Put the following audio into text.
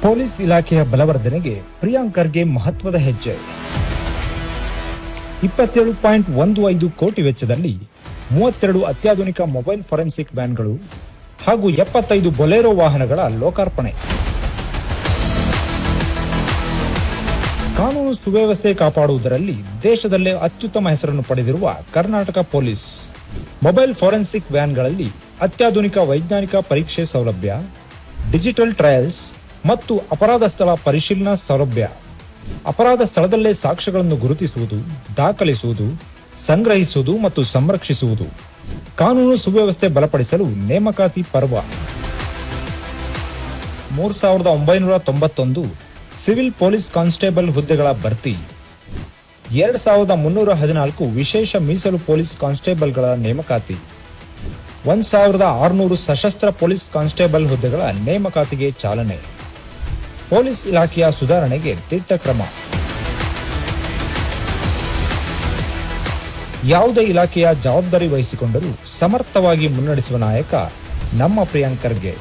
Police ಇಲಾಖೆಯ ಬಲವರ್ಧನೆಗೆ ಪ್ರಿಯಾಂಕ್ ಖರ್ಗೆ ಮಹತ್ವದ ಹೆಜ್ಜೆ. 27.15 ಕೋಟಿ ವೆಚ್ಚದಲ್ಲಿ 32 ಅತ್ಯಾಧುನಿಕ ಮೊಬೈಲ್ ಫೋರೆನ್ಸಿಕ್ ವ್ಯಾನ್ಗಳು ಹಾಗೂ 75 ಬೊಲೆರೋ ವಾಹನಗಳ ಲೋಕಾರ್ಪಣೆ. ಕಾನೂನು ಸುವ್ಯವಸ್ಥೆ ಕಾಪಾಡುವುದರಲ್ಲಿ ದೇಶದಲ್ಲೇ ಅತ್ಯುತ್ತಮ ಹೆಸರನ್ನು ಪಡೆದಿರುವ ಕರ್ನಾಟಕ ಪೊಲೀಸ್ ಮೊಬೈಲ್ ಫೋರೆನ್ಸಿಕ್ ವ್ಯಾನ್ಗಳಲ್ಲಿ ಅತ್ಯಾಧುನಿಕ ವೈಜ್ಞಾನಿಕ ಪರೀಕ್ಷೆ ಸೌಲಭ್ಯ, ಡಿಜಿಟಲ್ ಟ್ರಯಲ್ಸ್ ಮತ್ತು ಅಪರಾಧ ಸ್ಥಳ ಪರಿಶೀಲನಾ ಸೌಲಭ್ಯ. ಅಪರಾಧ ಸ್ಥಳದಲ್ಲೇ ಸಾಕ್ಷ್ಯಗಳನ್ನು ಗುರುತಿಸುವುದು, ದಾಖಲಿಸುವುದು, ಸಂಗ್ರಹಿಸುವುದು ಮತ್ತು ಸಂರಕ್ಷಿಸುವುದು. ಕಾನೂನು ಸುವ್ಯವಸ್ಥೆ ಬಲಪಡಿಸಲು ನೇಮಕಾತಿ ಪರ್ವ. 3991 ಸಿವಿಲ್ ಪೊಲೀಸ್ ಕಾನ್ಸ್ಟೇಬಲ್ ಹುದ್ದೆಗಳ ಭರ್ತಿ. 2314 ವಿಶೇಷ ಮೀಸಲು ಪೊಲೀಸ್ ಕಾನ್ಸ್ಟೇಬಲ್ಗಳ ನೇಮಕಾತಿ. 1600 ಸಶಸ್ತ್ರ ಪೊಲೀಸ್ ಕಾನ್ಸ್ಟೇಬಲ್ ಹುದ್ದೆಗಳ ನೇಮಕಾತಿಗೆ ಚಾಲನೆ. ಪೊಲೀಸ್ ಇಲಾಖೆಯ ಸುಧಾರಣೆಗೆ ದಿಟ್ಟ ಕ್ರಮ. ಯಾವುದೇ ಇಲಾಖೆಯ ಜವಾಬ್ದಾರಿ ವಹಿಸಿಕೊಂಡರೂ ಸಮರ್ಥವಾಗಿ ಮುನ್ನಡೆಸುವ ನಾಯಕ ನಮ್ಮ ಪ್ರಿಯಾಂಕ್ ಖರ್ಗೆ.